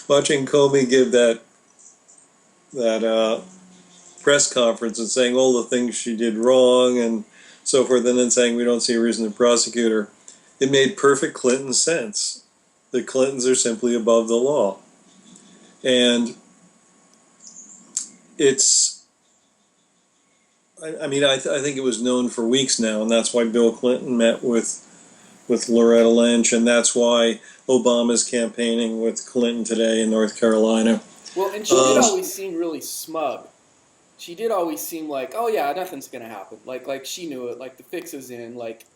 watching Comey give that press conference and saying all the things she did wrong and so forth, and then saying we don't see a reason to prosecute her. It made perfect Clinton sense. The Clintons are simply above the law, and it's. I think it was known for weeks now, and that's why Bill Clinton met with Loretta Lynch, and that's why Obama's campaigning with Clinton today in North Carolina. Well, and she did always seem really smug. She did always seem like, oh yeah, nothing's gonna happen. Like she knew it. Like the fix is in. Like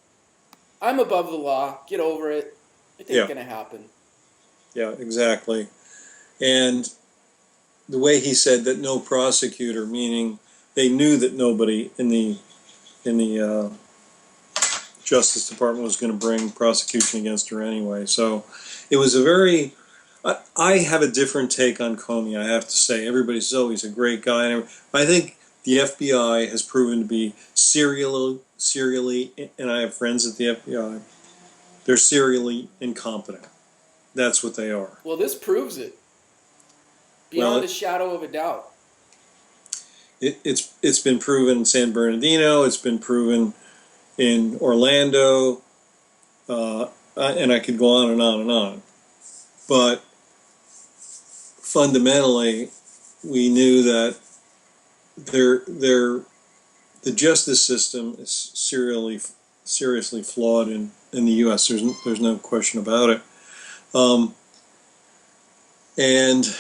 I'm above the law. Get over it. It ain't gonna happen. Yeah, exactly. And the way he said that no prosecutor, meaning they knew that nobody in the Justice Department was going to bring prosecution against her anyway. So it was a very. I have a different take on Comey. I have to say, everybody says, "Oh, he's a great guy." And I think the FBI has proven to be serially, and I have friends at the FBI. They're serially incompetent. That's what they are. Well, this proves it beyond a shadow of a doubt. It's been proven in San Bernardino. It's been proven in Orlando, and I could go on and on and on. But fundamentally, we knew that the justice system is seriously flawed in the U.S. There's no question about it, and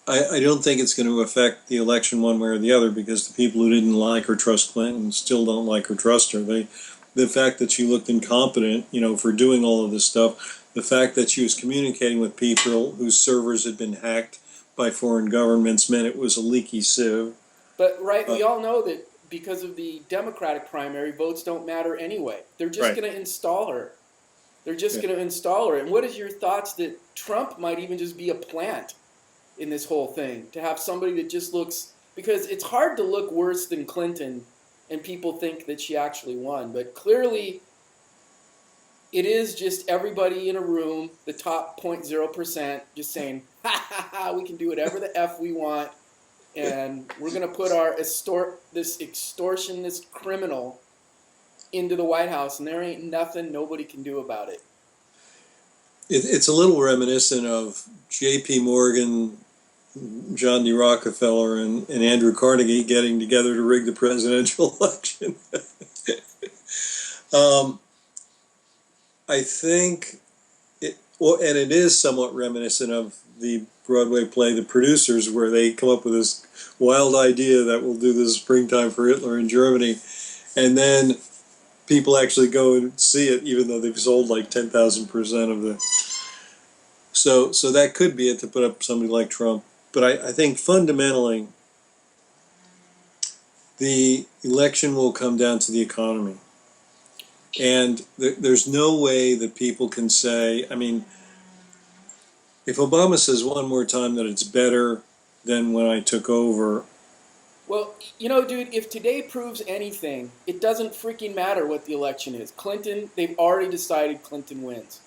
I don't think it's going to affect the election one way or the other, because the people who didn't like or trust Clinton still don't like or trust her. The fact that she looked incompetent, for doing all of this stuff, the fact that she was communicating with people whose servers had been hacked by foreign governments meant it was a leaky sieve. But we all know that because of the Democratic primary, votes don't matter anyway. They're just going to install her. They're just going to install her. And what is your thoughts that Trump might even just be a plant in this whole thing, to have somebody that just looks, because it's hard to look worse than Clinton and people think that she actually won, but clearly it is just everybody in a room, the top 0.0%, just saying, ha ha ha, we can do whatever the F we want, and we're going to put this extortionist criminal into the White House, and there ain't nothing nobody can do about it. It's a little reminiscent of J.P. Morgan, John D. Rockefeller, and Andrew Carnegie getting together to rig the presidential election. I think, and it is somewhat reminiscent of the Broadway play The Producers, where they come up with this wild idea that we'll do this Springtime for Hitler in Germany, and then people actually go and see it, even though they've sold like 10,000% of the. So that could be it, to put up somebody like Trump. But I think fundamentally, the election will come down to the economy. And there's no way that people can say, if Obama says one more time that it's better than when I took over. Well, dude, if today proves anything, it doesn't freaking matter what the election is. Clinton, they've already decided Clinton wins.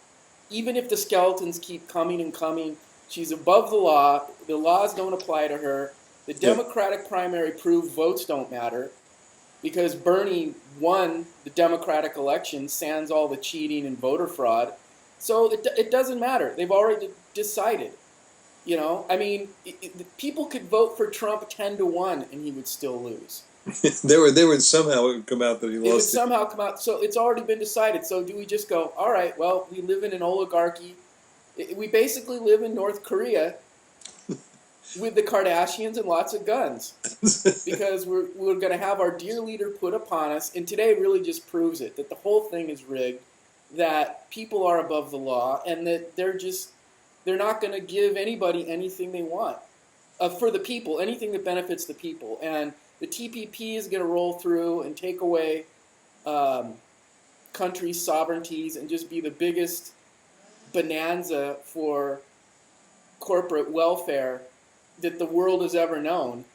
Even if the skeletons keep coming and coming, she's above the law. The laws don't apply to her. The Democratic primary proved votes don't matter, because Bernie won the Democratic election, sans all the cheating and voter fraud. So it doesn't matter. They've already decided. People could vote for Trump 10-1 and he would still lose. There would somehow come out that he lost. It would somehow come out. So it's already been decided. So do we just go, all right, well, we live in an oligarchy. We basically live in North Korea with the Kardashians and lots of guns, because we're going to have our dear leader put upon us. And today really just proves it, that the whole thing is rigged, that people are above the law, and that they're not going to give anybody anything they want for the people, anything that benefits the people. And the TPP is going to roll through and take away countries' sovereignties and just be the biggest bonanza for corporate welfare that the world has ever known.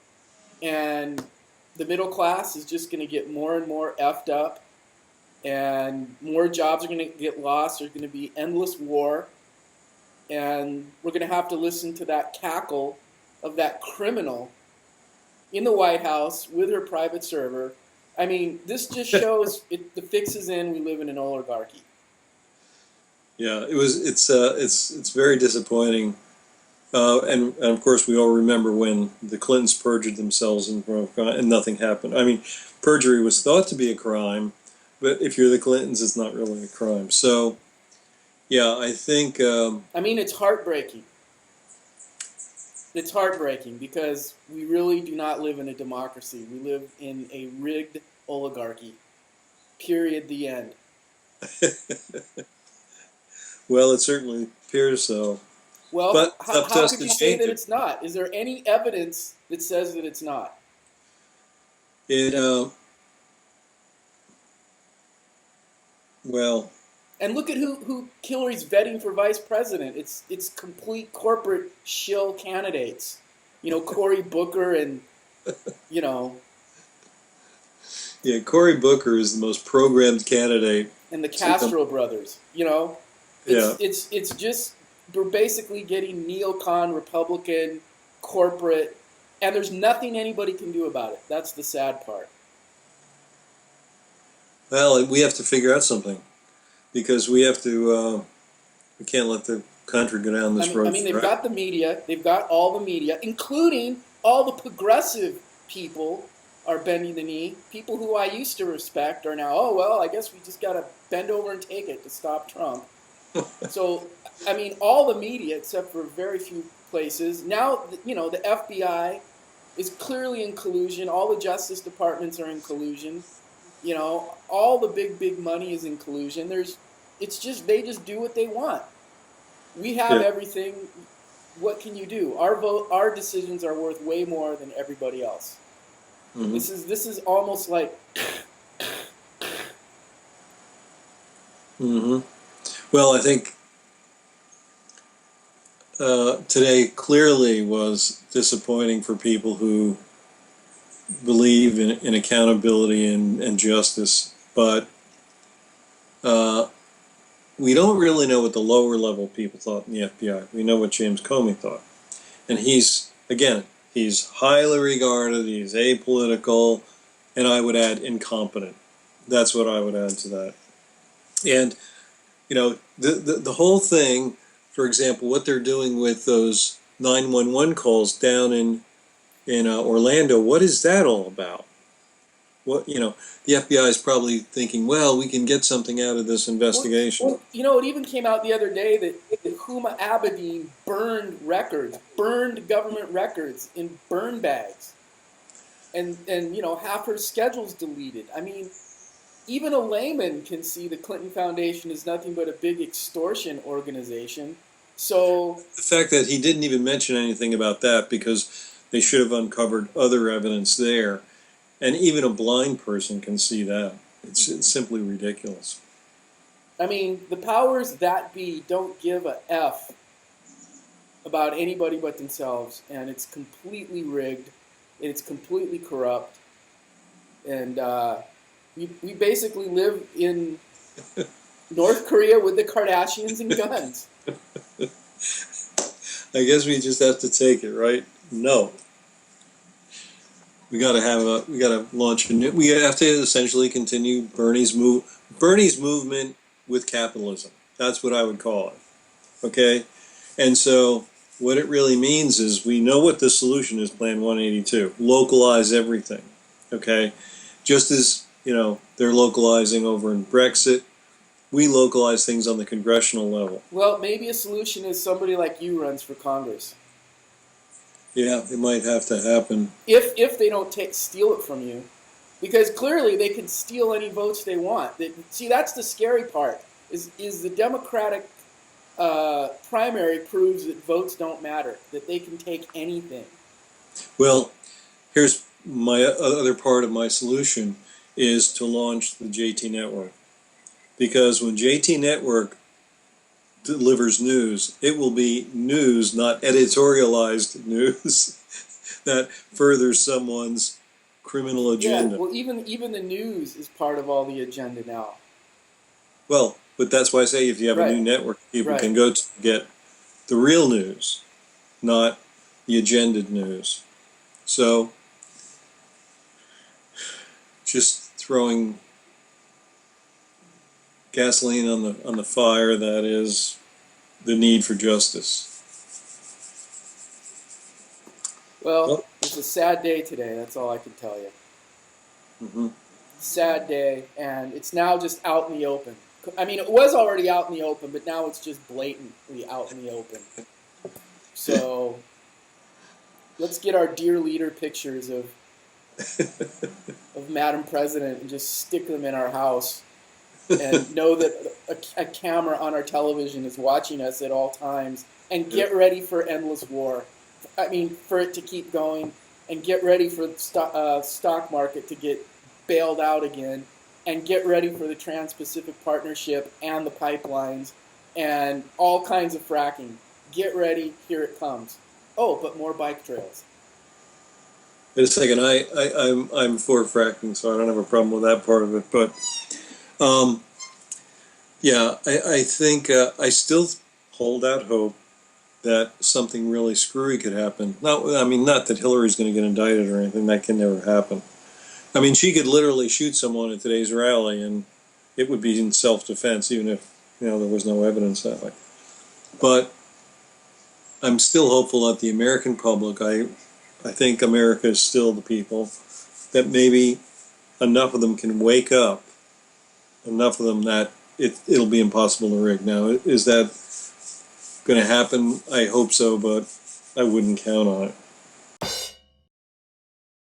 And the middle class is just going to get more and more effed up, and more jobs are going to get lost. There's going to be endless war. and we're going to have to listen to that cackle of that criminal in the White House with her private server. I mean, this just shows the fix is in. We live in an oligarchy. Yeah, it's very disappointing. And of course, we all remember when the Clintons perjured themselves and nothing happened. I mean, perjury was thought to be a crime, but if you're the Clintons, it's not really a crime. So, yeah, I think. I mean, it's heartbreaking. It's heartbreaking because we really do not live in a democracy. We live in a rigged oligarchy. Period. The end. Well, it certainly appears so. Well, But how could you say that it's not? Is there any evidence that says that it's not? Well. And look at who Hillary's vetting for vice president. It's complete corporate shill candidates. You know, Cory Booker and, you know. Yeah, Cory Booker is the most programmed candidate. And the Castro brothers, you know. It's just, we're basically getting neocon, Republican, corporate, and there's nothing anybody can do about it. That's the sad part. Well, we have to figure out something. Because we have to, we can't let the country go down this road. I mean, they've got the media, they've got all the media, including all the progressive people are bending the knee. People who I used to respect are now, oh, well, I guess we just got to bend over and take it to stop Trump. So, I mean, all the media, except for very few places. Now, you know, the FBI is clearly in collusion. All the justice departments are in collusion. You know, all the big money is in collusion. They just do what they want. We have everything. What can you do? Our decisions are worth way more than everybody else. Mm-hmm. This is almost like. Mm-hmm. Well, I think today clearly was disappointing for people who believe in accountability and justice, but we don't really know what the lower level people thought in the FBI. We know what James Comey thought. And he's highly regarded, he's apolitical, and I would add incompetent. That's what I would add to that. And, you know, the whole thing, for example, what they're doing with those 911 calls down in Orlando, what is that all about? What, you know, the FBI is probably thinking, well, we can get something out of this investigation. Well, you know, it even came out the other day that Huma Abedin burned government records in burn bags, and you know, half her schedule's deleted. I mean, even a layman can see the Clinton Foundation is nothing but a big extortion organization. So the fact that he didn't even mention anything about that because they should have uncovered other evidence there. And even a blind person can see that. It's simply ridiculous. I mean, the powers that be don't give a F about anybody but themselves. And it's completely rigged. It's completely corrupt. And we basically live in North Korea with the Kardashians and guns. I guess we just have to take it, right? No. We got to launch a new. We have to essentially continue Bernie's movement with capitalism. That's what I would call it. Okay, and so what it really means is we know what the solution is. Plan 182: localize everything. Okay, just as you know they're localizing over in Brexit, we localize things on the congressional level. Well, maybe a solution is somebody like you runs for Congress. Yeah, it might have to happen. If they don't steal it from you. Because clearly they can steal any votes they want. See, that's the scary part, is the Democratic primary proves that votes don't matter, that they can take anything. Well, here's my other part of my solution is to launch the JT Network. Because when JT Network delivers news, it will be news, not editorialized news that furthers someone's criminal agenda. Yeah, well, even the news is part of all the agenda now. Well, but that's why I say if you have a new network, people can go to get the real news, not the agended news. So, just throwing gasoline on the fire that is the need for justice. Well, it's a sad day today. That's all I can tell you. Mm-hmm. Sad day, and it's now just out in the open. I mean, it was already out in the open, but now it's just blatantly out in the open. So let's get our dear leader pictures of Madam President and just stick them in our house, and know that a camera on our television is watching us at all times, and get ready for endless war. I mean, for it to keep going, and get ready for the stock market to get bailed out again, and get ready for the Trans-Pacific Partnership and the pipelines and all kinds of fracking. Get ready, here it comes. Oh, but more bike trails. Wait a second, I'm for fracking, so I don't have a problem with that part of it. But yeah, I think I still hold out hope that something really screwy could happen. Not that Hillary's going to get indicted or anything. That can never happen. I mean, she could literally shoot someone at today's rally, and it would be in self-defense, even if there was no evidence that way. But I'm still hopeful that the American public, I think America is still the people, that maybe enough of them can wake up, enough of them that it'll be impossible to rig. Now, is that going to happen? I hope so, but I wouldn't count on it.